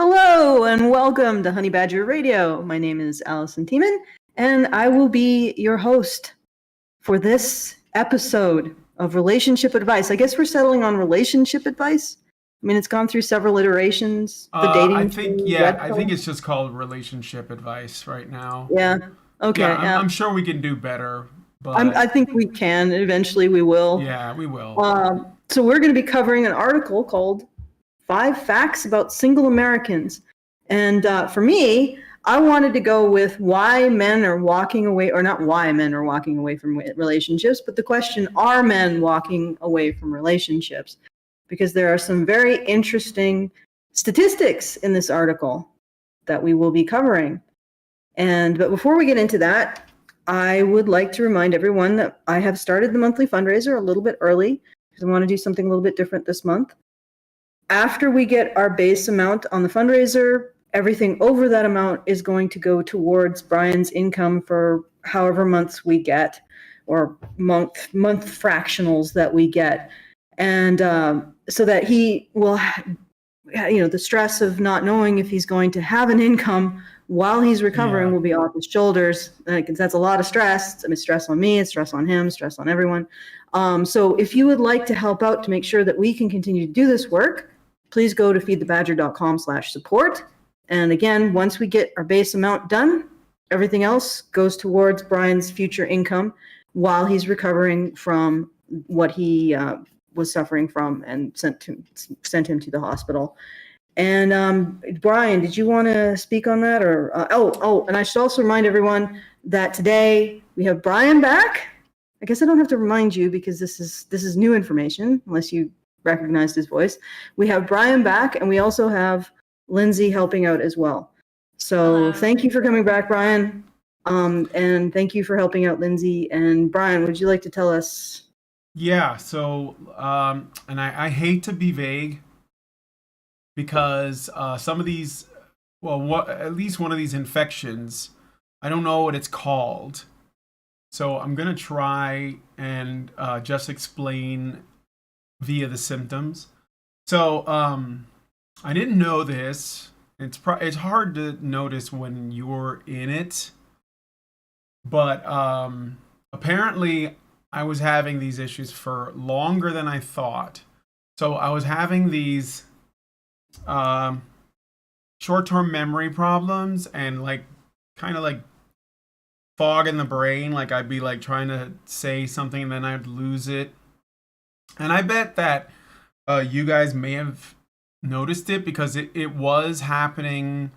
Hello and welcome to Honey Badger Radio. My name is Alison, and I will be your host for this episode of relationship advice. I guess we're settling on relationship advice. I mean, it's gone through several iterations. The dating I think it's just called relationship advice right now. Yeah. Okay. Yeah, Yeah. I'm sure we can do better, I but think we can. Eventually, we will. yeah, we will. So we're going to be covering an article called Five Facts About Single Americans. And for me, I wanted to go with why men are walking away, or not why men are walking away from relationships, but the question, are men walking away from relationships? Because there are some very interesting statistics in this article that we will be covering. But before we get into that, I would like to remind everyone that I have started the monthly fundraiser a little bit early because I want to do something a little bit different this month. After we get our base amount on the fundraiser, everything over that amount is going to go towards Brian's income for however months we get, or month fractionals that we get. And so that he will, the stress of not knowing if he's going to have an income while he's recovering will be off his shoulders. That's a lot of stress. I mean, stress on me, it's stress on him, stress on everyone. So if you would like to help out to make sure that we can continue to do this work, please go to feedthebadger.com/support. And again, once we get our base amount done, everything else goes towards Brian's future income while he's recovering from what he was suffering from and sent him to the hospital. And Brian, did you want to speak on that? Or and I should also remind everyone that today we have Brian back. I guess I don't have to remind you because this is new information, unless you recognized his voice. We have Brian back, and we also have Lindsey helping out as well. So thank you for coming back, Brian. And thank you for helping out Lindsey. And Brian, would you like to tell us? Yeah, so and I hate to be vague because some of these, at least one of these infections, I don't know what it's called. So I'm going to try and just explain via the symptoms. So I didn't know this. It's hard to notice when you're in it. But apparently I was having these issues for longer than I thought. So I was having these short-term memory problems and kind of like fog in the brain. Like I'd be like trying to say something and then I'd lose it. And I bet that you guys may have noticed it because it was happening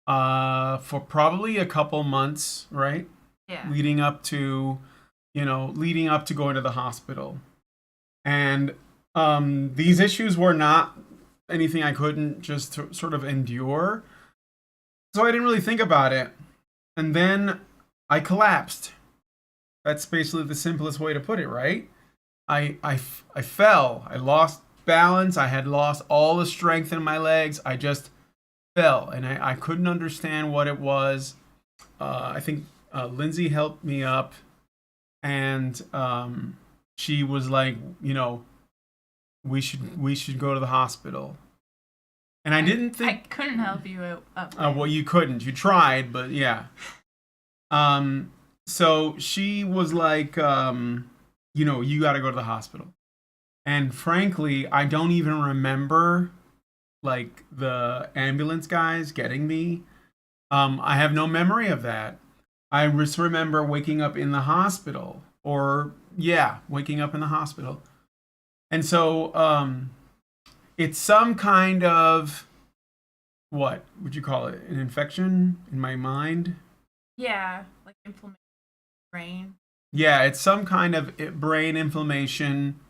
for probably a couple months, right? Yeah. Leading up to going to the hospital. And these issues were not anything I couldn't just sort of endure. So I didn't really think about it. And then I collapsed. That's basically the simplest way to put it, right? I fell. I lost balance. I had lost all the strength in my legs. I just fell, and I couldn't understand what it was. I think Lindsey helped me up, and she was like, we should go to the hospital. And I didn't think I couldn't help you up. Well, you couldn't. You tried, but yeah. So she was like, you got to go to the hospital. And frankly, I don't even remember like the ambulance guys getting me. I have no memory of that. I just remember waking up in the hospital, waking up in the hospital. And so it's some kind of, what would you call it? An infection in my mind? Yeah, like inflammation in the brain. Yeah, it's some kind of brain inflammation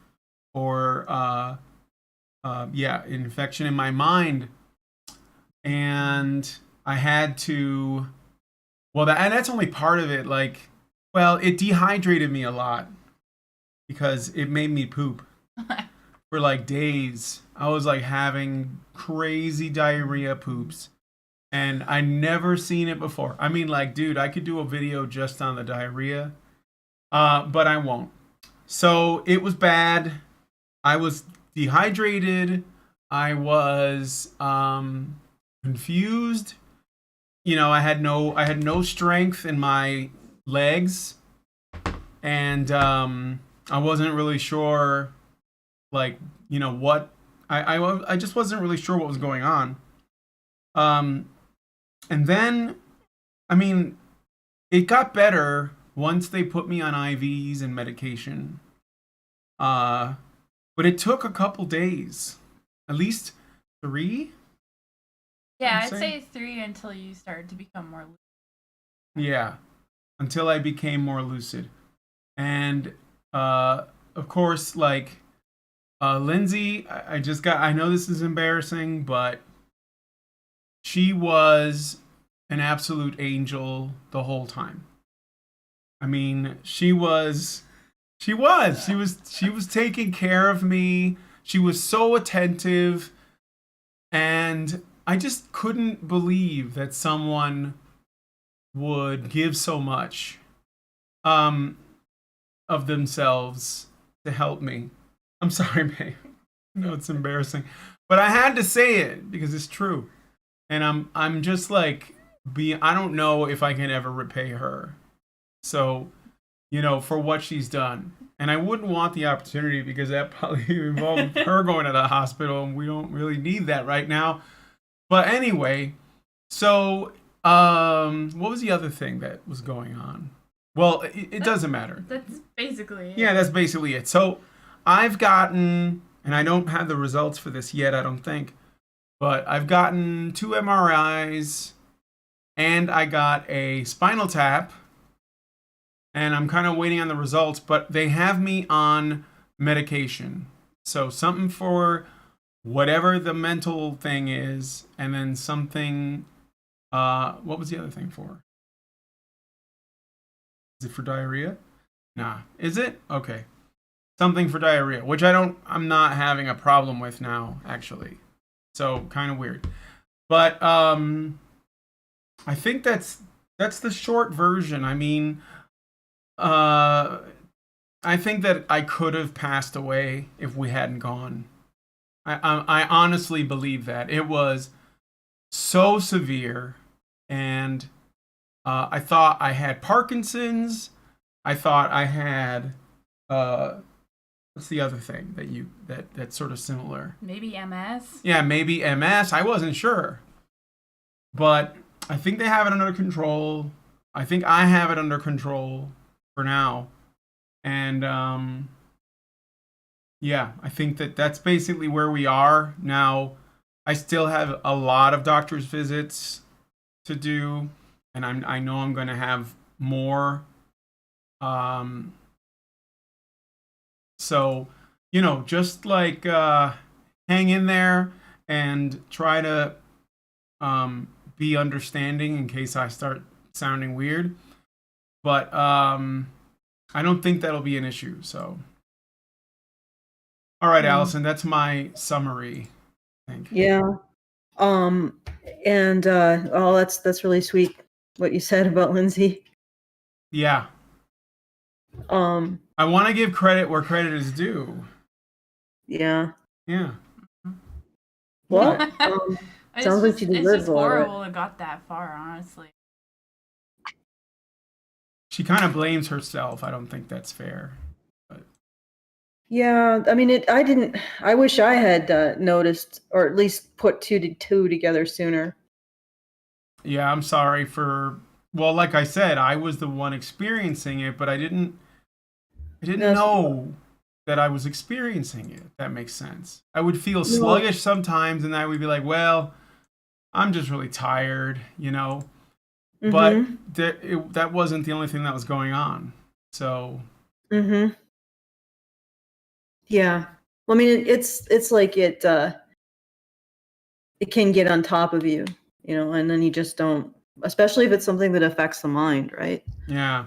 or infection in my mind. And I had to, and that's only part of it. It dehydrated me a lot because it made me poop for like days. I was like having crazy diarrhea poops. And I never seen it before. I mean, dude, I could do a video just on the diarrhea. But I won't. So it was bad. I was dehydrated. I was confused. You know, I had no strength in my legs, and I wasn't really sure, like, you know, what I just wasn't really sure what was going on. Um, and then, I mean, it got better once they put me on IVs and medication. Uh, but it took a couple days, at least 3. Yeah, I'd I'd say. say 3 until you started to become more. Yeah, until I became more lucid. And of course, like Lindsey, I just got, I know this is embarrassing, but she was an absolute angel the whole time. I mean, she was taking care of me. She was so attentive, and I just couldn't believe that someone would give so much um of themselves to help me. I'm sorry, babe. No, it's embarrassing, but I had to say it because it's true. And I'm just like, I don't know if I can ever repay her. So, you know, for what she's done. And I wouldn't want the opportunity because that probably involved her going to the hospital, and we don't really need that right now. But anyway, so what was the other thing that was going on? Well, it doesn't matter. That's basically it. Yeah, that's basically it. So I've gotten, and I don't have the results for this yet, I don't think, but I've gotten 2 MRIs, and I got a spinal tap, and I'm kind of waiting on the results, but they have me on medication. So something for whatever the mental thing is, and then something, what was the other thing for? Is it for diarrhea? Nah. Is it? Okay. Something for diarrhea, which I'm not having a problem with now, actually. So kind of weird. But I think that's the short version. I mean, I think that I could have passed away if we hadn't gone. I honestly believe that. It was so severe, and I thought I had Parkinson's. I thought I had what's the other thing that's sort of similar? Maybe MS. Yeah, maybe MS. I wasn't sure, but I think they have it under control. I think I have it under control for now, and yeah, I think that's basically where we are now. I still have a lot of doctor's visits to do, and I know I'm going to have more. So, you know, just like hang in there and try to be understanding in case I start sounding weird. But I don't think that'll be an issue. So, all right, Alison, that's my summary. I think. Yeah. And oh, that's really sweet what you said about Lindsey. Yeah. I want to give credit where credit is due. Yeah. Yeah. Well, It's sounds like just- she It's deserves just a lot of it. horrible it got that far, honestly. She kind of blames herself. I don't think that's fair. Yeah, I mean, I wish I had noticed, or at least put 2 to 2 together sooner. Yeah, I'm sorry for. Well, like I said, I was the one experiencing it, but I didn't know that I was experiencing it. If that makes sense. I would feel sluggish sometimes, and I would be like, "Well, I'm just really tired," you know. But that wasn't the only thing that was going on. So. Yeah. Well, I mean, it's like it can get on top of you, you know, and then you just don't, especially if it's something that affects the mind, right? Yeah.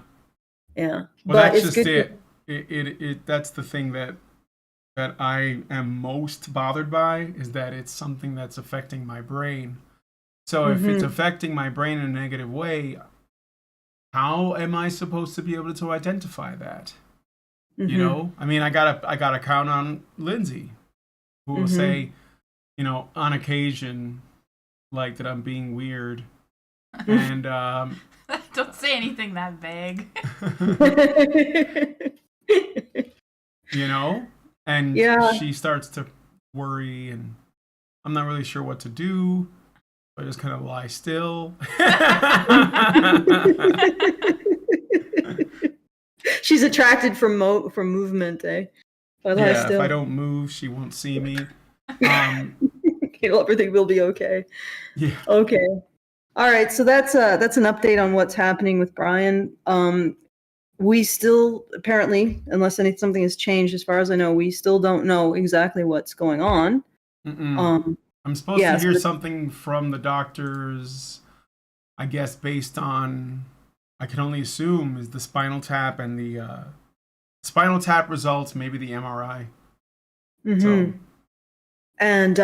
Yeah. Well, but that's it's just good. it. That's the thing that I am most bothered by, is that it's something that's affecting my brain. So if it's affecting my brain in a negative way, how am I supposed to be able to identify that? You know, I mean, I gotta count on Lindsey, who will say, you know, on occasion, like that I'm being weird, and Don't say anything that vague. you know, and Yeah. she starts to worry, and I'm not really sure what to do. I just kind of lie still. She's attracted from movement, eh? If I lie Yeah, if still, I don't move, she won't see me. everything will be okay. Yeah. Okay. All right. So that's an update on what's happening with Brian. We still apparently, unless something has changed, as far as I know, we still don't know exactly what's going on. I'm supposed to Yes, hear but something from the doctors, I guess, based on, I can only assume, is the spinal tap and the spinal tap results, maybe the MRI. So and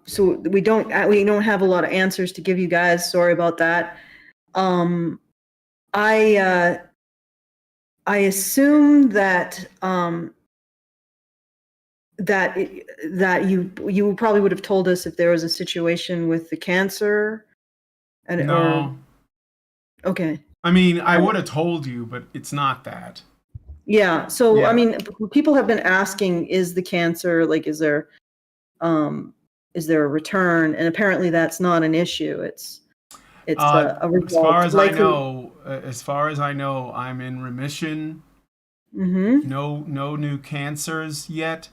so we don't have a lot of answers to give you guys. Sorry about that. I assume that that you probably would have told us if there was a situation with the cancer, and no, or okay. I mean, I would have told you, but it's not that. Yeah. So Yeah. I mean, people have been asking, is the cancer, like, is there a return? And apparently that's not an issue. It's a result. As far as I know, I'm in remission. Mm-hmm. No new cancers yet,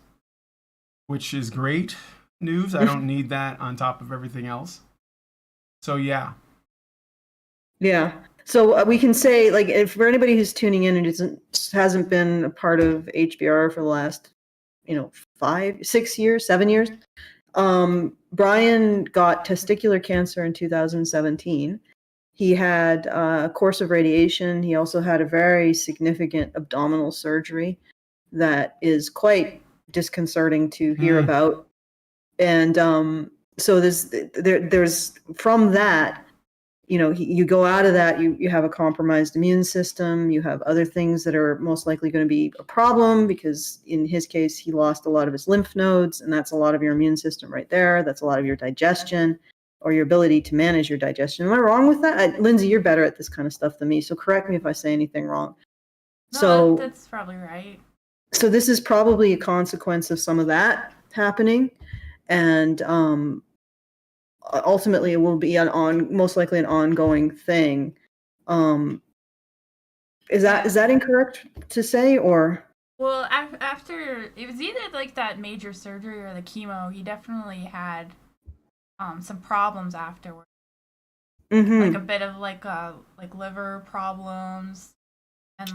which is great news. I don't need that on top of everything else. So yeah. Yeah. So we can say, like, if for anybody who's tuning in and hasn't been a part of HBR for the last, 5, 6 years, 7 years, Brian got testicular cancer in 2017. He had a course of radiation. He also had a very significant abdominal surgery that is quite disconcerting to hear about. And so there's from that, you go out of that, you have a compromised immune system, you have other things that are most likely going to be a problem, because in his case, he lost a lot of his lymph nodes, and that's a lot of your immune system right there. That's a lot of your digestion, or your ability to manage your digestion. Am I wrong with that? Lindsey, you're better at this kind of stuff than me, so correct me if I say anything wrong. No, that's probably right. So this is probably a consequence of some of that happening, and ultimately it will be most likely an ongoing thing. Is that incorrect to say, or? Well, after it was either like that major surgery or the chemo, he definitely had some problems afterwards. Mm-hmm. Like a bit of like liver problems, and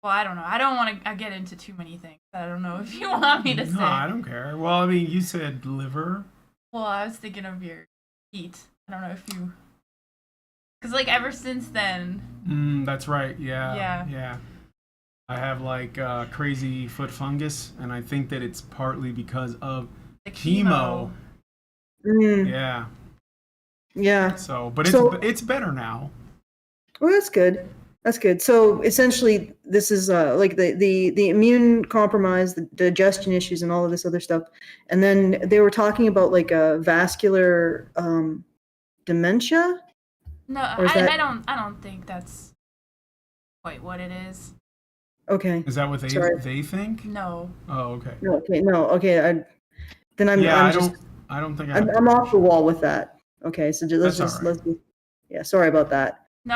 well, I don't know. I don't want to get into too many things. I don't know if you want me to say. No, I don't care. Well, I mean, you said liver. Well, I was thinking of your feet. I don't know if you... Because, like, ever since then... That's right. Yeah. I have, like, crazy foot fungus, and I think that it's partly because of the chemo. Yeah. So, but it's better now. Well, that's good. That's good. So essentially, this is like the immune compromise, the digestion issues, and all of this other stuff. And then they were talking about like a vascular dementia. No, I don't think that's quite what it is. Okay. Is that what they think? No. Oh, okay. No, okay. I don't think I'm off the wall with that. Okay, so let's yeah. Sorry about that. No,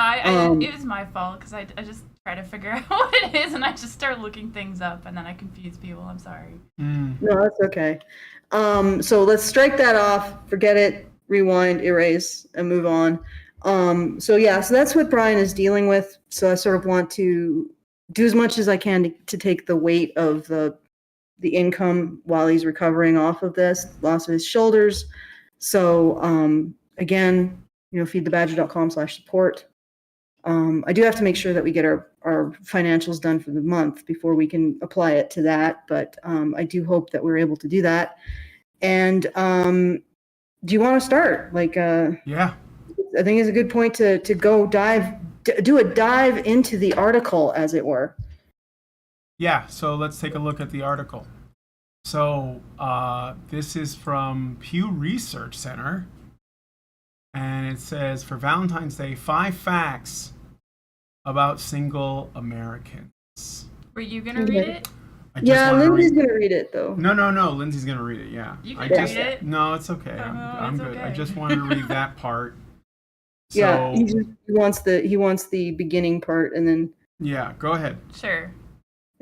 it was my fault, because I just try to figure out what it is, and I just start looking things up, and then I confuse people. I'm sorry. No, that's okay. So let's strike that off, forget it, rewind, erase, and move on. So that's what Brian is dealing with. So I sort of want to do as much as I can to take the weight of the income while he's recovering off of this loss of his shoulders. So again, feedthebadger.com/support. I do have to make sure that we get our financials done for the month before we can apply it to that, but I do hope that we're able to do that. And do you want to start? Yeah. I think it's a good point to go do a dive into the article, as it were. Yeah, so let's take a look at the article. So this is from Pew Research Center, and it says for Valentine's Day, 5 facts about single Americans. Were you gonna read it? I just Yeah, wanted to Lindsay's read. gonna read it though. No. Lindsay's gonna read it. Yeah. You I can just read it. no, it's okay. Oh, I'm it's good. I okay. just wanted to read that part. So, Yeah, he wants the beginning part, and then yeah, go ahead. Sure.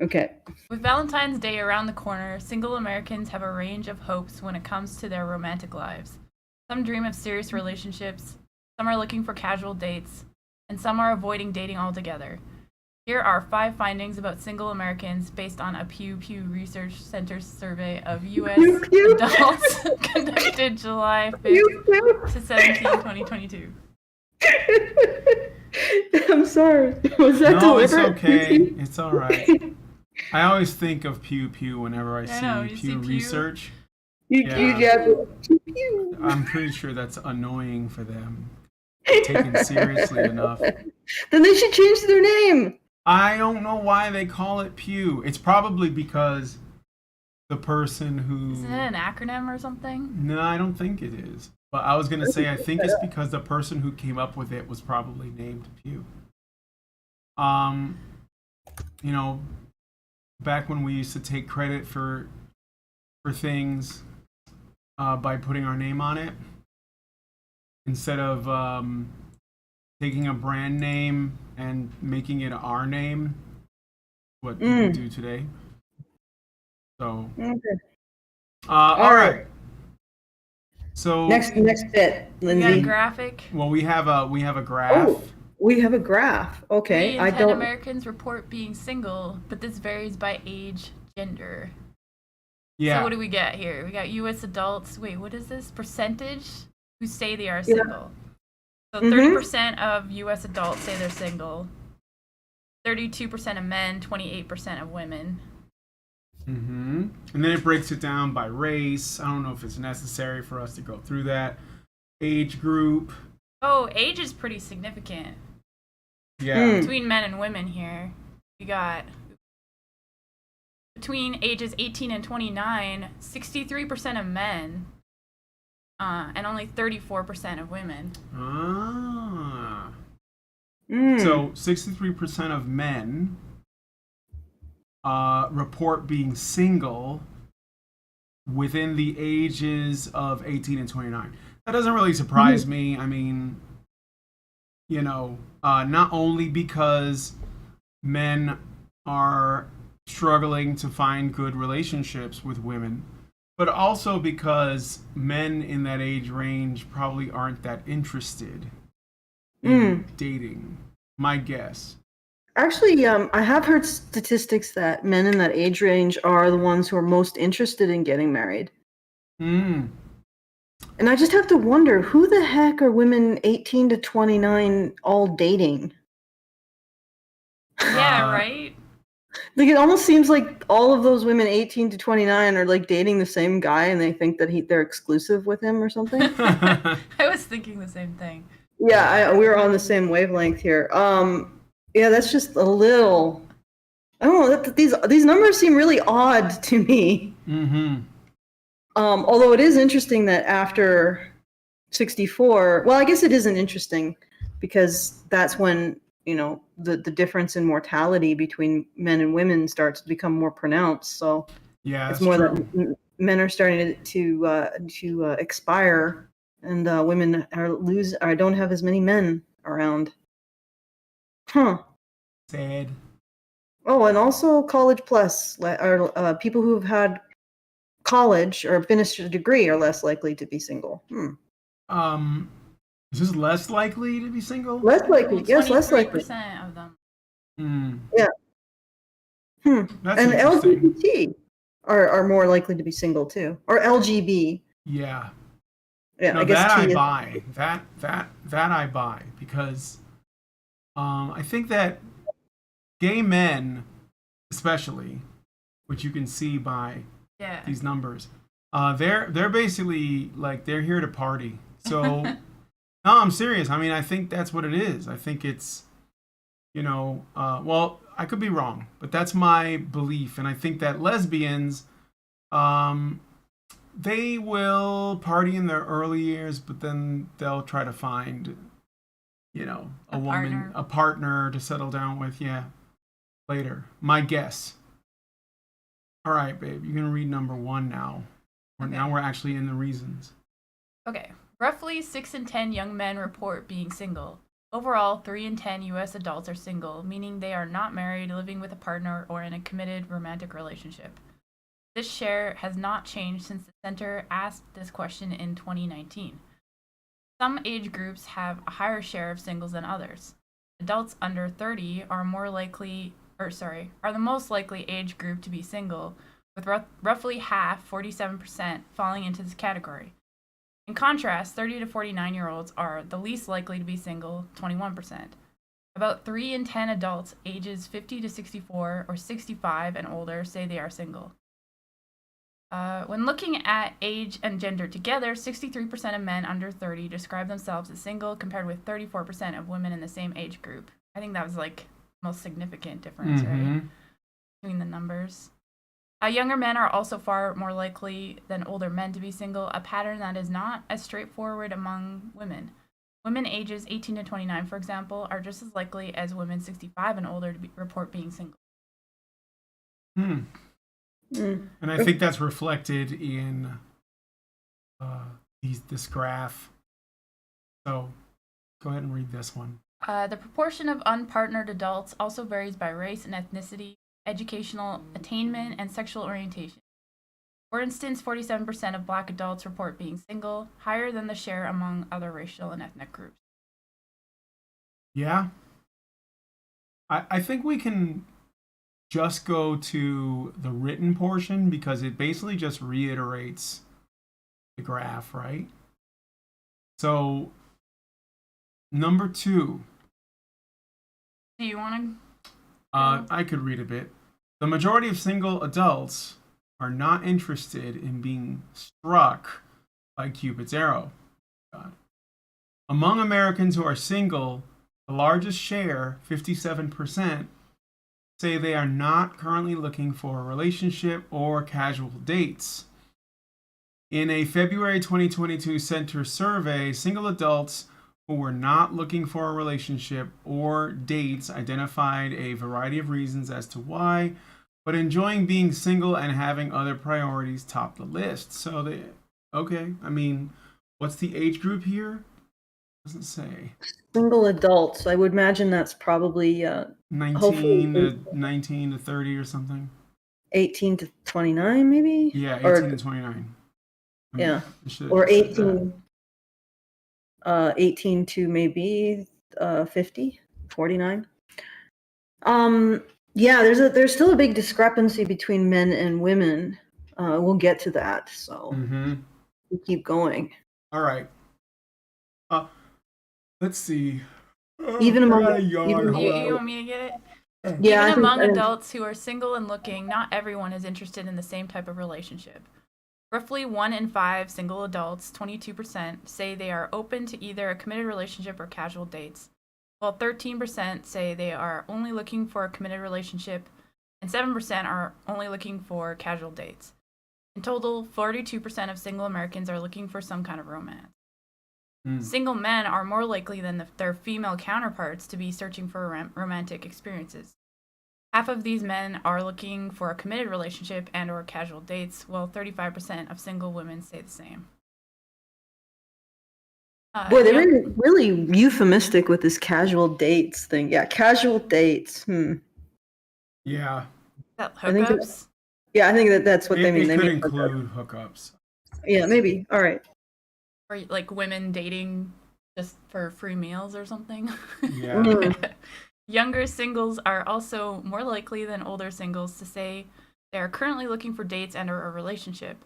okay. With Valentine's Day around the corner, single Americans have a range of hopes when it comes to their romantic lives. Some dream of serious relationships, some are looking for casual dates, and some are avoiding dating altogether. Here are 5 findings about single Americans based on a Pew Research Center survey of U.S. Pew. adults conducted July 5th to 17th, 2022. I'm sorry. Was that No, it's deliberate? okay. It's all right. I always think of Pew whenever I see know, you see Pew Pew? Research. You Yeah. Pew. I'm pretty sure that's annoying for them. Taken seriously enough. Then they should change their name. I don't know why they call it Pew. It's probably because the person who. Isn't it an acronym or something? No, I don't think it is. But I was going to say, I think it's because the person who came up with it was probably named Pew. You know, back when we used to take credit for things by putting our name on it, instead of taking a brand name and making it our name, what people do today. So, Okay. all right. So Next bit, We got a Lindsay. graphic. well, we have a graph. Oh, we have a graph. Okay, 3 in I 10 don't. Americans report being single, but this varies by age, gender. Yeah. So what do we get here? We got U.S. adults. Wait, what is this percentage who say they are single? So 30% of U.S. adults say they're single. 32% of men, 28% of women. Mm-hmm. And then it breaks it down by race. I don't know if it's necessary for us to go through that. Age group. Oh, age is pretty significant Yeah. between men and women here. We got between ages 18 and 29, 63% of men, and only 34% of women. Ah. Mm. So 63% of men report being single within the ages of 18 and 29. That doesn't really surprise me. I mean, you know, not only because men are struggling to find good relationships with women, but also because men in that age range probably aren't that interested in dating. My guess. Actually, I have heard statistics that men in that age range are the ones who are most interested in getting married. Mm. And I just have to wonder, who the heck are women 18 to 29 all dating? Yeah, right? Like, it almost seems like all of those women 18 to 29 are like dating the same guy, and they think that they're exclusive with him or something. I was thinking the same thing. Yeah, we're on the same wavelength here. Yeah, that's just a little. I don't know. These numbers seem really odd to me. Mm-hmm. Although it is interesting that after 64, well, I guess it isn't interesting because that's when the difference in mortality between men and women starts to become more pronounced. So Yeah, it's that's more true. that men are starting to expire, and women don't have as many men around. Huh. Sad. Oh, and also college plus, or people who have had college or finished a degree are less likely to be single. Is this less likely to be single? Less likely, Well, yes, less likely. 23% of them. Yeah. That's And interesting. LGBT are more likely to be single too, or LGB. Yeah. Yeah, No, I guess that I T is- buy. That I buy because I think that gay men, especially, which you can see by Yeah. these numbers, they're basically like they're here to party. So no, I'm serious. I mean, I think that's what it is. I think it's, well, I could be wrong, but that's my belief, and I think that lesbians They will party in their early years, but then they'll try to find, a woman, a partner to settle down with. Yeah, later. My guess. All right, babe, you can read number 1 now. Okay. Now we're actually in the reasons. Okay. Roughly 6 in 10 young men report being single. Overall, 3 in 10 U.S. adults are single, meaning they are not married, living with a partner, or in a committed romantic relationship. This share has not changed since the center asked this question in 2019. Some age groups have a higher share of singles than others. Adults under 30 are the most likely age group to be single, with roughly half, 47%, falling into this category. In contrast, 30 to 49-year-olds are the least likely to be single, 21%. About 3 in 10 adults ages 50 to 64 or 65 and older say they are single. When looking at age and gender together, 63% of men under 30 describe themselves as single, compared with 34% of women in the same age group. I think that was like the most significant difference, right? Between the numbers. Younger men are also far more likely than older men to be single, a pattern that is not as straightforward among women. Women ages 18 to 29, for example, are just as likely as women 65 and older to report being single. And I think that's reflected in this graph. So go ahead and read this one. The proportion of unpartnered adults also varies by race and ethnicity, educational attainment, and sexual orientation. For instance, 47% of Black adults report being single, higher than the share among other racial and ethnic groups. Yeah. I think we can just go to the written portion because it basically just reiterates the graph, right? So, number 2. Do you want to? I could read a bit. The majority of single adults are not interested in being struck by Cupid's arrow. God. Among Americans who are single, the largest share, 57%, say they are not currently looking for a relationship or casual dates. In a February 2022 Center survey, single adults who were not looking for a relationship or dates identified a variety of reasons as to why, but enjoying being single and having other priorities topped the list. So what's the age group here? Doesn't say. Single adults. I would imagine that's probably 19 to 30 or something. 18 to 29, maybe? Yeah, 18 to 29. Yeah. Or 18 to maybe 50, 49. Yeah, there's still a big discrepancy between men and women. We'll get to that, so we keep going. All right. Let's see. Even among you want me to get it? Yeah, even among adults who are single and looking, not everyone is interested in the same type of relationship. Roughly 1 in 5 single adults, 22%, say they are open to either a committed relationship or casual dates, while 13% say they are only looking for a committed relationship, and 7% are only looking for casual dates. In total, 42% of single Americans are looking for some kind of romance. Single men are more likely than their female counterparts to be searching for romantic experiences. Half of these men are looking for a committed relationship and or casual dates, while 35% of single women say the same. Boy, they're really euphemistic with this casual dates thing. Yeah, casual dates. Yeah. That hookups? I think that's what they mean. It could include hookups. Yeah, maybe. All right. Or like women dating just for free meals or something. Yeah. Younger singles are also more likely than older singles to say they are currently looking for dates and or a relationship.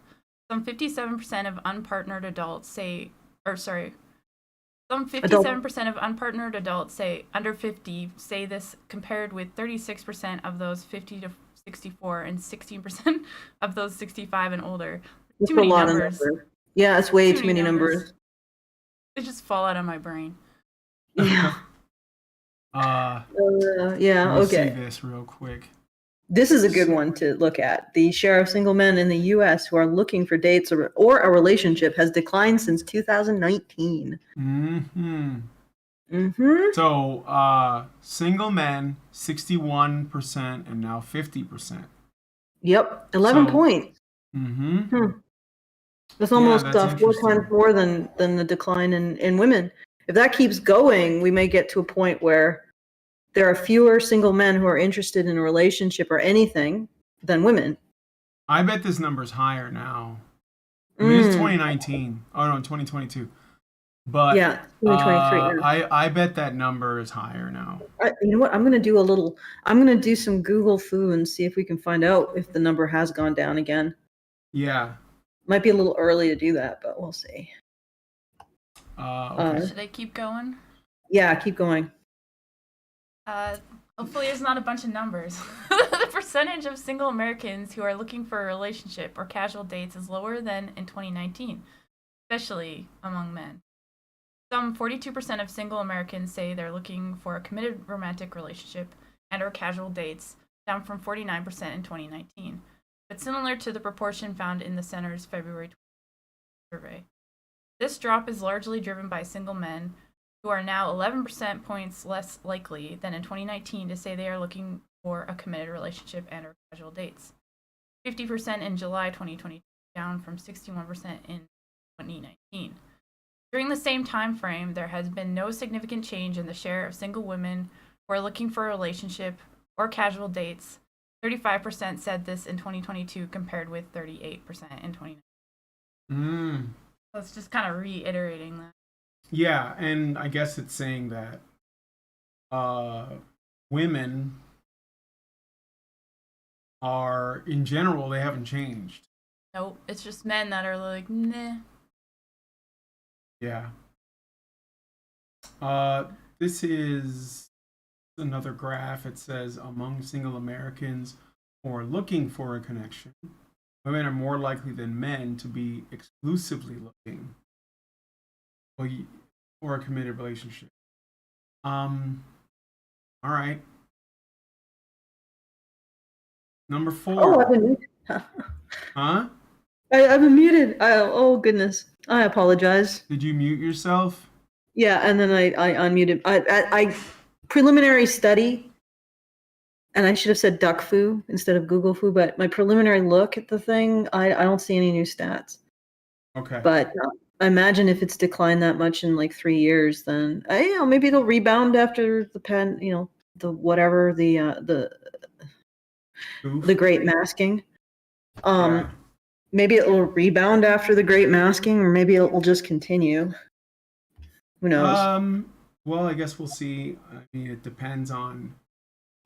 Some 57% of unpartnered adults say, some 57% of unpartnered adults say under 50 say this, compared with 36% of those 50 to 64 and 16% of those 65 and older. That's too many a lot numbers. Of numbers. Yeah, it's way too many numbers. They just fall out of my brain. Yeah. Yeah, okay. see this real quick. This is a good one to look at. The share of single men in the U.S. who are looking for dates or a relationship has declined since 2019. Mm-hmm. Mm-hmm. So, single men, 61%, and now 50%. Yep, 11 So- points. Mm-hmm. That's almost that's 4 interesting. times more than the decline in women. If that keeps going, we may get to a point where there are fewer single men who are interested in a relationship or anything than women. I bet this number's higher now. I mean, it's 2019. Oh, no, 2022. But Yeah, 2023. I bet that number is higher now. You know what? I'm gonna do some Google foo and see if we can find out if the number has gone down again. Yeah. Might be a little early to do that, but we'll see. Okay. Should I keep going? Yeah, keep going. Hopefully it's not a bunch of numbers. The percentage of single Americans who are looking for a relationship or casual dates is lower than in 2019, especially among men. Some 42% of single Americans say they're looking for a committed romantic relationship and or casual dates, down from 49% in 2019, but similar to the proportion found in the center's February survey. This drop is largely driven by single men, who are now 11% points less likely than in 2019 to say they are looking for a committed relationship and or casual dates. 50% in July 2022, down from 61% in 2019. During the same time frame, there has been no significant change in the share of single women who are looking for a relationship or casual dates. 35% said this in 2022 compared with 38% in 2019. So it's just kind of reiterating that. Yeah, and I guess it's saying that women are, in general, they haven't changed. Nope, it's just men that are like, nah. Yeah. This is another graph. It says among single Americans who are looking for a connection, women are more likely than men to be exclusively looking for a committed relationship. All right. Number 4. Oh, I've been muted. Huh? I've been muted. Oh goodness, I apologize. Did you mute yourself? Yeah, and then I unmuted. I preliminary study, and I should have said duck foo instead of Google foo. But my preliminary look at the thing, I don't see any new stats. Okay. But I imagine if it's declined that much in like 3 years, then maybe it'll rebound after the the Great Masking. Yeah. Maybe it will rebound after the Great Masking, or maybe it will just continue. Who knows? Well, I guess we'll see. I mean, it depends on.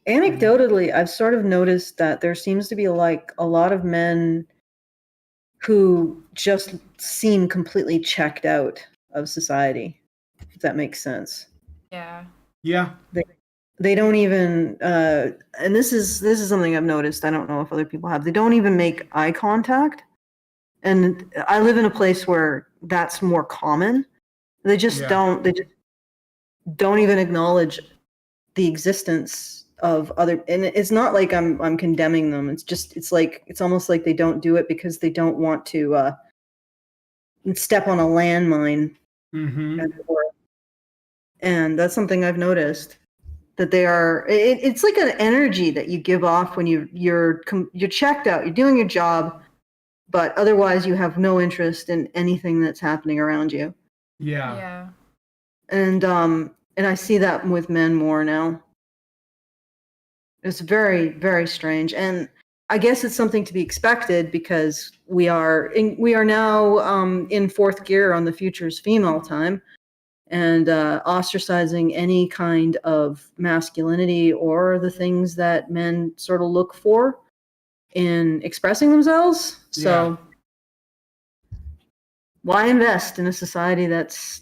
Anecdotally, I've sort of noticed that there seems to be like a lot of men who just seem completely checked out of society, if that makes sense. Yeah. Yeah. They don't even and this is something I've noticed. I don't know if other people have. They don't even make eye contact. And I live in a place where that's more common. They just don't even acknowledge the existence of other, and it's not like I'm condemning them. It's almost like they don't do it because they don't want to step on a landmine. Mm-hmm. And that's something I've noticed, that they are. It's like an energy that you give off when you're checked out. You're doing your job, but otherwise you have no interest in anything that's happening around you. Yeah. Yeah. And I see that with men more now. It's very, very strange, and I guess it's something to be expected because we are now in fourth gear on the future's female time, and ostracizing any kind of masculinity or the things that men sort of look for in expressing themselves. So why invest in a society that's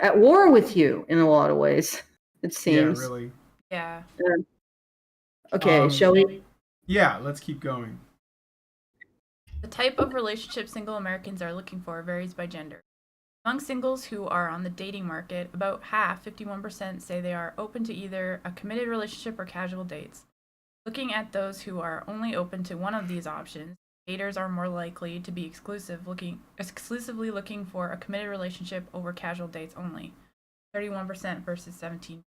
at war with you in a lot of ways, it seems. Yeah, really. Yeah. Okay, shall we? Yeah, let's keep going. The type of relationship single Americans are looking for varies by gender. Among singles who are on the dating market, about half, 51%, say they are open to either a committed relationship or casual dates. Looking at those who are only open to one of these options, daters are more likely to be exclusively looking for a committed relationship over casual dates only. 31% versus 17%.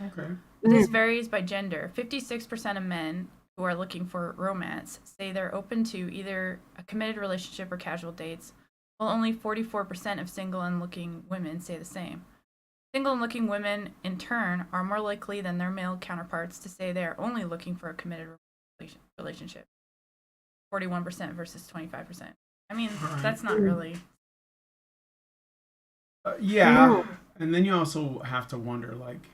Okay. This varies by gender. 56% of men who are looking for romance say they're open to either a committed relationship or casual dates, while only 44% of single and looking women say the same. Single and looking women, in turn, are more likely than their male counterparts to say they are only looking for a committed relationship. 41% versus 25%. I mean, that's not really. Yeah. And then you also have to wonder, like,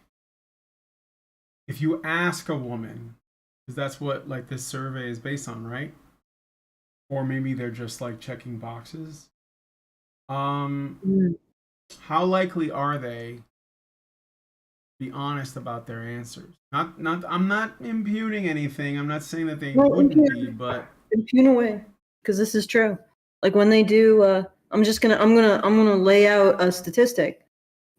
if you ask a woman, because that's what like this survey is based on, right? Or maybe they're just like checking boxes. How likely are they to be honest about their answers? Not I'm not imputing anything. I'm not saying that they wouldn't be, but impugn away, because this is true. Like when they do, I'm gonna lay out a statistic.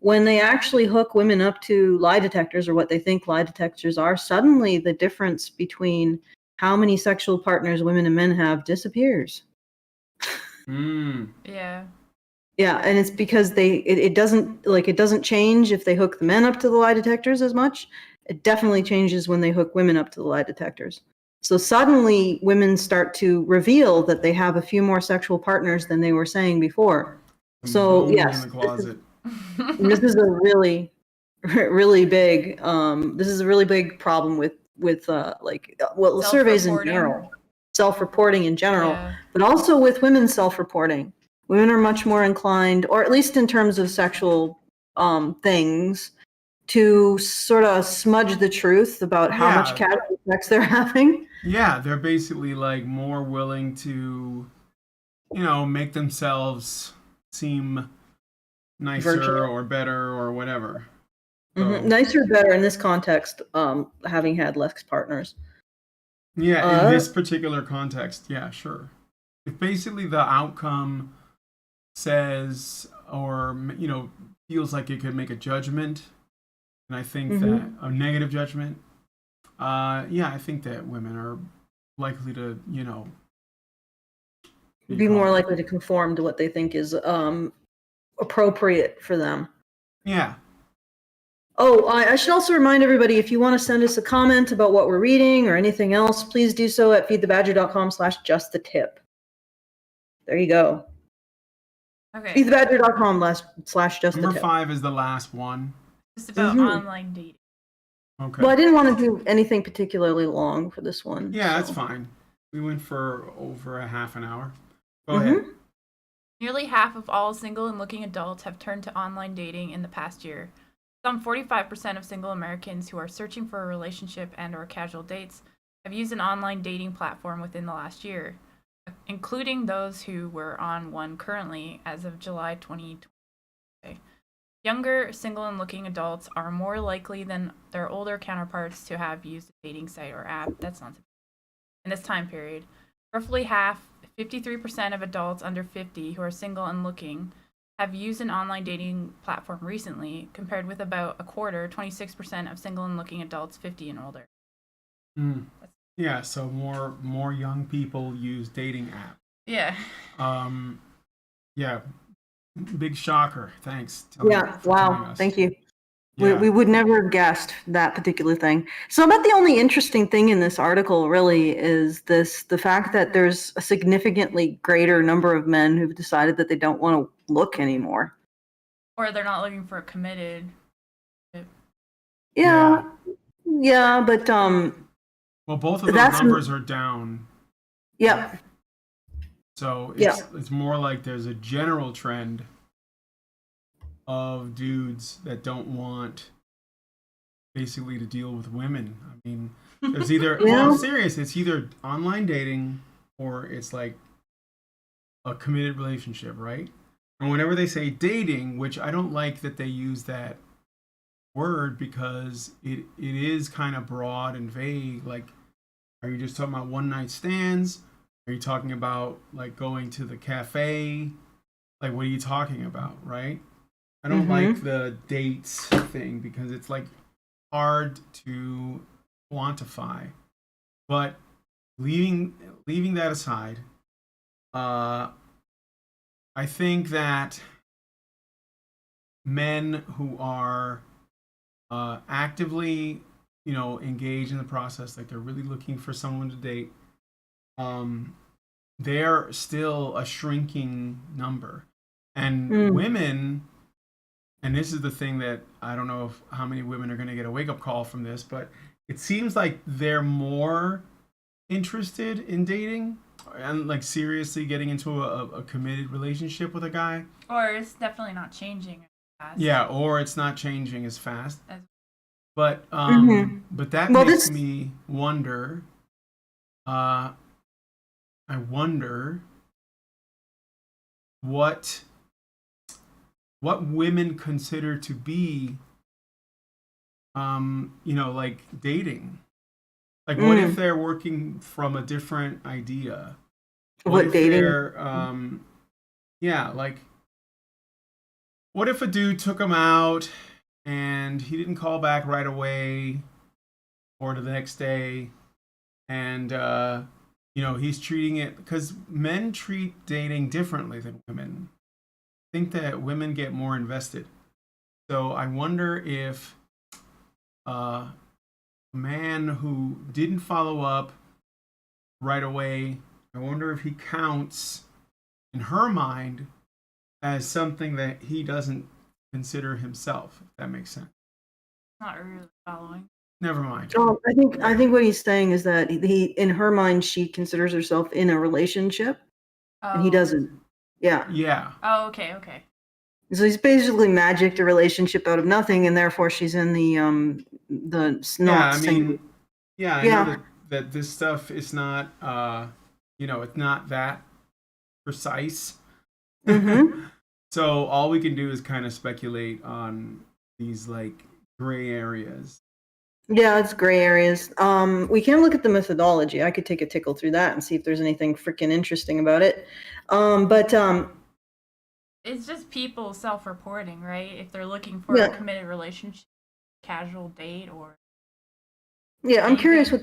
When they actually hook women up to lie detectors, or what they think lie detectors are, suddenly the difference between how many sexual partners women and men have disappears. Yeah. Yeah, and it's because it doesn't change if they hook the men up to the lie detectors as much. It definitely changes when they hook women up to the lie detectors. So suddenly women start to reveal that they have a few more sexual partners than they were saying before. So yes, in the closet. this is a really, really big. This is a really big problem with surveys in general, self-reporting in general, but also with women's self-reporting. Women are much more inclined, or at least in terms of sexual things, to sort of smudge the truth about how much casual sex they're having. Yeah, they're basically like more willing to, make themselves seem nicer Virtual. or better or whatever. So, Nicer, better in this context, having had less partners. Yeah, in this particular context, yeah, sure. If basically the outcome says or feels like it could make a judgment, and I think that a negative judgment, I think that women are likely to be more likely to conform to what they think is appropriate for them. Yeah. Oh, I should also remind everybody, if you want to send us a comment about what we're reading or anything else, please do so at feedthebadger.com/justthetip. There you go. Okay. feedthebadger.com/justthetip. Number 5 is the last one. Just about online dating. Okay. Well, I didn't want to do anything particularly long for this one. Yeah, that's fine. We went for over a half an hour. Go ahead. Nearly half of all single and looking adults have turned to online dating in the past year. Some 45% of single Americans who are searching for a relationship and/or casual dates have used an online dating platform within the last year, including those who were on one currently as of July 2020. Younger single and looking adults are more likely than their older counterparts to have used a dating site or app. That's not in this time period. Roughly half, 53% of adults under 50 who are single and looking have used an online dating platform recently, compared with about a quarter, 26% of single and looking adults 50 and older. Yeah, so more young people use dating apps. Yeah. Yeah. Big shocker. Thanks. Wow. Thank you. Yeah. We would never have guessed that particular thing. So about the only interesting thing in this article really is the fact that there's a significantly greater number of men who've decided that they don't want to look anymore. Or they're not looking for a committed. Yeah, but well, both of those numbers are down. Yep. So it's more like there's a general trend of dudes that don't want basically to deal with women. I mean, there's either well, I'm serious, it's either online dating or it's like a committed relationship, right? And whenever they say dating, which I don't like that they use that word because it is kind of broad and vague. Like, are you just talking about one night stands? Are you talking about like going to the cafe? Like, what are you talking about, right? I don't like the dates thing because it's like hard to quantify. But leaving that aside, I think that men who are actively, engaged in the process, like they're really looking for someone to date, they're still a shrinking number. And women, and this is the thing that I don't know how many women are going to get a wake-up call from this, but it seems like they're more interested in dating and like seriously getting into a committed relationship with a guy. Or it's definitely not changing as fast. Yeah, or it's not changing as fast. But that makes me wonder. I wonder what women consider to be, like dating. Like, what if they're working from a different idea? What if dating? Like, what if a dude took him out and he didn't call back right away or the next day, and he's treating it, because men treat dating differently than women. I think that women get more invested. So I wonder if a man who didn't follow up right away, I wonder if he counts in her mind as something that he doesn't consider himself, if that makes sense. Not really following. Never mind. I think what he's saying is that he, in her mind, she considers herself in a relationship, and he doesn't. Yeah. Yeah. Oh, okay. So he's basically magicked a relationship out of nothing, and therefore she's in the not single. I know that this stuff is not it's not that precise. So all we can do is kind of speculate on these like gray areas. Yeah, it's gray areas. We can look at the methodology. I could take a tickle through that and see if there's anything freaking interesting about it. But it's just people self-reporting, right? If they're looking for a committed relationship, casual date, or I'm curious what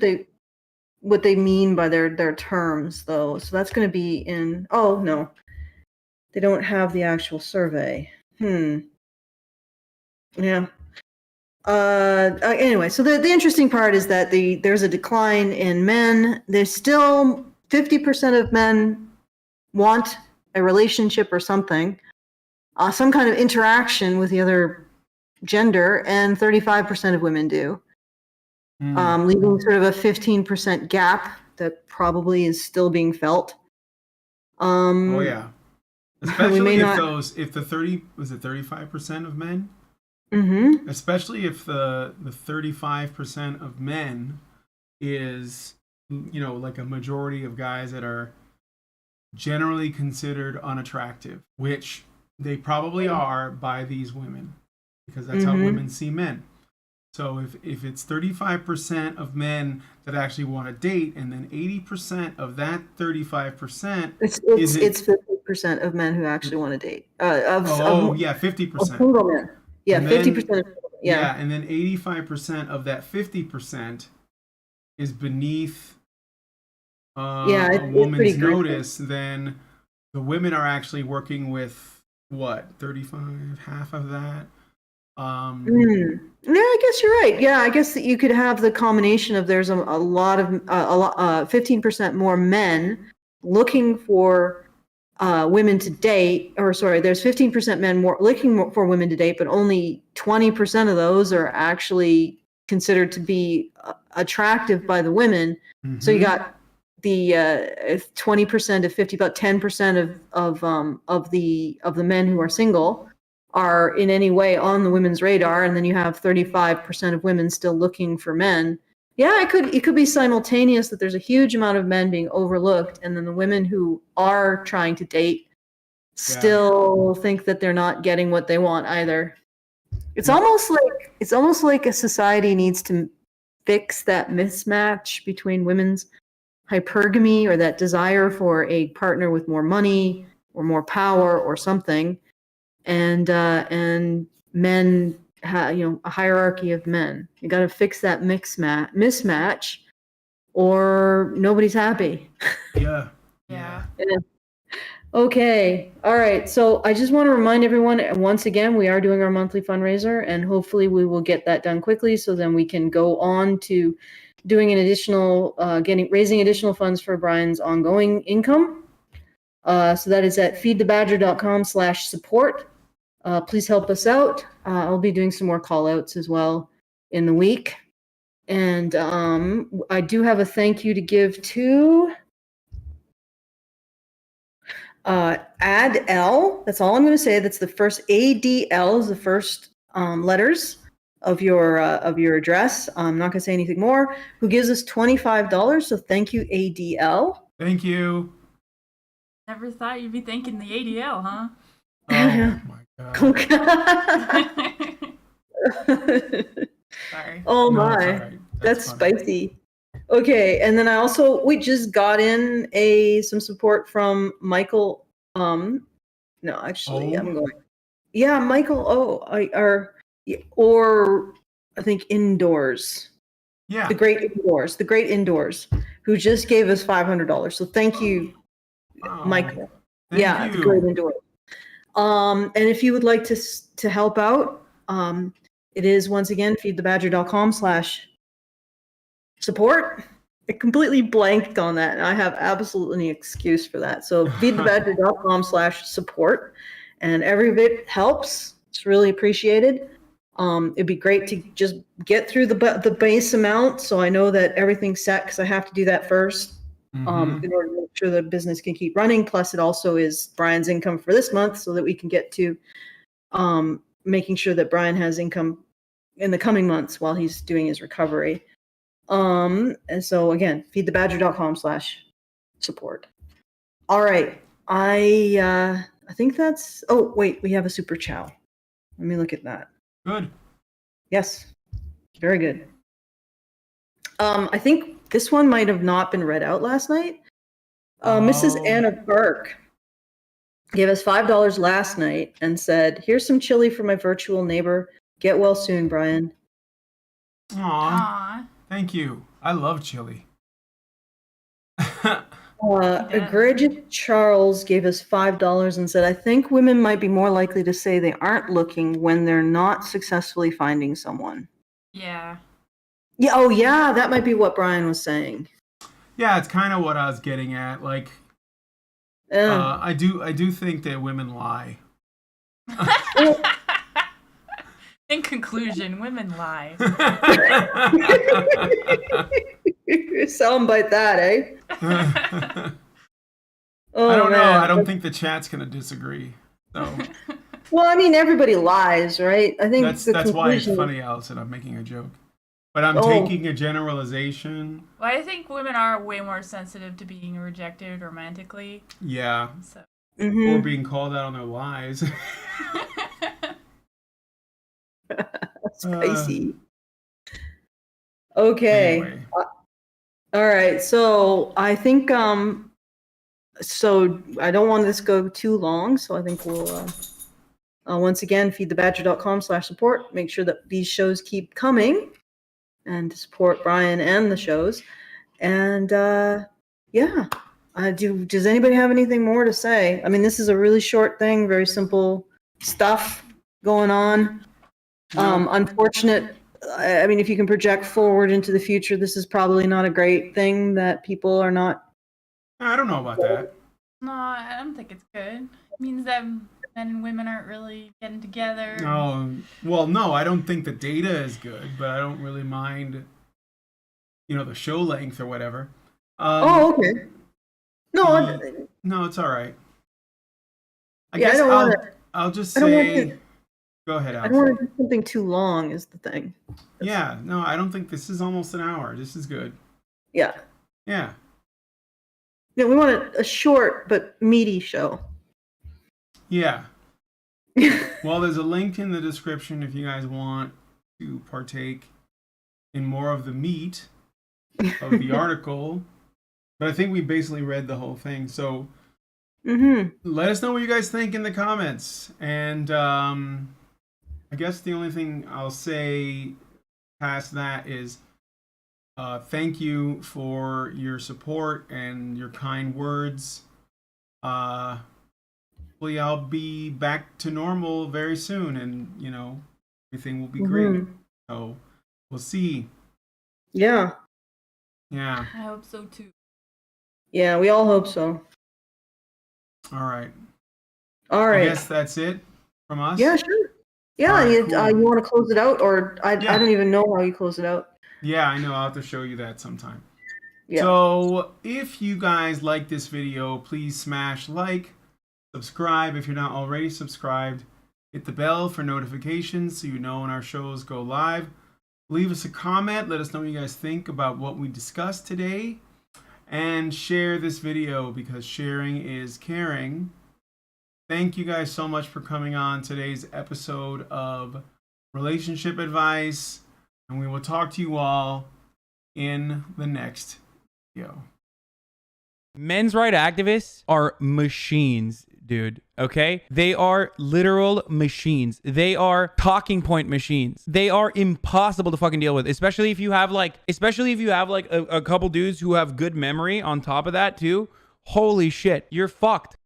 they mean by their terms, though. So that's going to be in. Oh no, they don't have the actual survey. Yeah. Anyway, so the interesting part is that there's a decline in men. There's still 50% of men want a relationship or something, some kind of interaction with the other gender, and 35% of women do, leaving sort of a 15% gap that probably is still being felt. Oh yeah, especially if the 35% of men. Especially if the 35% of men is, like a majority of guys that are generally considered unattractive, which they probably are by these women, because that's how women see men. So if it's 35% of men that actually want to date, and then 80% of that 35%, it's 50% of men who actually want to date. 50%. Of single men. Yeah, 50%. Yeah, and then 85% of that 50% is beneath a woman's notice. Then the women are actually working with what, 35, half of that. Yeah, I guess you're right. Yeah, I guess that you could have the combination of there's a lot of 15% more men looking for women to date, there's 15% men more looking for women to date, but only 20% of those are actually considered to be attractive by the women. So you got the 20% of 50, about 10% of the men who are single are in any way on the women's radar, and then you have 35% of women still looking for men. Yeah, it could be simultaneous that there's a huge amount of men being overlooked, and then the women who are trying to date still think that they're not getting what they want either. It's almost like a society needs to fix that mismatch between women's hypergamy, or that desire for a partner with more money or more power or something, and men. A hierarchy of men. You got to fix that mismatch, or nobody's happy. Yeah. Yeah. Okay. All right. So I just want to remind everyone once again, we are doing our monthly fundraiser, and hopefully we will get that done quickly so then we can go on to doing an additional, raising additional funds for Brian's ongoing income. So that is at feedthebadger.com/support. Please help us out. I'll be doing some more call outs as well in the week. And I do have a thank you to give to ADL. That's all I'm going to say. That's the first ADL is the first letters of your address. I'm not going to say anything more. Who gives us $25? So thank you, ADL. Thank you. Never thought you'd be thanking the ADL, huh? Oh my god. Sorry. Oh No, my, it's all right. that's funny. spicy. Okay, and then we just got in some support from Michael. No, actually, Oh. I'm going. Yeah, Michael. Or I think Indoors. Yeah. The Great Indoors, who just gave us $500. So thank you, Oh, Michael. thank Yeah, you. The Great Indoors. And if you would like to help out, it is once again feedthebadger.com/support. I completely blanked on that, and I have absolutely no excuse for that. So feedthebadger.com/support, and every bit helps. It's really appreciated. It'd be great to just get through the base amount, so I know that everything's set, because I have to do that first in order to make sure the business can keep running. Plus, it also is Brian's income for this month, so that we can get to making sure that Brian has income in the coming months while he's doing his recovery. And so again, feedthebadger.com/support. All right. I think that's, oh wait, we have a super chow. Let me look at that. Good. Yes. Very good. I think this one might have not been read out last night. Mrs. Anna Burke gave us $5 last night and said, "Here's some chili for my virtual neighbor. Get well soon, Brian." Aw. Thank you. I love chili. Egregious Charles gave us $5 and said, "I think women might be more likely to say they aren't looking when they're not successfully finding someone." Yeah. Yeah. Oh, yeah. That might be what Brian was saying. Yeah, it's kind of what I was getting at. Like, I do think that women lie. In conclusion, women lie. Soundbite that, eh? Oh, I don't know. man. I don't think the chat's gonna disagree. So Well, I mean, everybody lies, right? I think that's why it's funny, Alison. I'm making a joke, but I'm taking a generalization. Well, I think women are way more sensitive to being rejected romantically. Yeah. So. Or being called out on their lies. Spicy. Okay. Anyway. All right. So I think so I don't want this to go too long, so I think we'll once again feedthebadger.com/support. Make sure that these shows keep coming, and to support Brian and the shows. And yeah. Does anybody have anything more to say? I mean, this is a really short thing, very simple stuff going on. Unfortunate. I mean, if you can project forward into the future, this is probably not a great thing that people are not. I don't know about that. No, I don't think it's good. It means that men and women aren't really getting together. No, well, no, I don't think the data is good, but I don't really mind, the show length or whatever. Oh, okay. No, no, it's all right. I yeah, guess I'll just say. Go ahead, Alison. I don't want to do something too long is the thing. Yeah, no, I don't think this is almost an hour. This is good. Yeah. Yeah. Yeah, we want a short but meaty show. Yeah. Well, there's a link in the description if you guys want to partake in more of the meat of the article. But I think we basically read the whole thing. So let us know what you guys think in the comments. And I guess the only thing I'll say past that is Thank you for your support and your kind words. Hopefully I'll be back to normal very soon, and everything will be great. So we'll see. Yeah. Yeah. I hope so too. Yeah, we all hope so. All right. All right. I guess that's it from us. Yeah, sure. Yeah, All right, you, cool. you want to close it out, or I don't even know how you close it out. Yeah, I know. I'll have to show you that sometime. Yeah. So if you guys like this video, please smash like, subscribe if you're not already subscribed, hit the bell for notifications so you know when our shows go live. Leave us a comment, let us know what you guys think about what we discussed today, and share this video because sharing is caring. Thank you guys so much for coming on today's episode of Relationship Advice, and we will talk to you all in the next video. Men's rights activists are machines, dude. Okay? They are literal machines. They are talking point machines. They are impossible to fucking deal with, especially if you have like a couple dudes who have good memory on top of that too. Holy shit, you're fucked.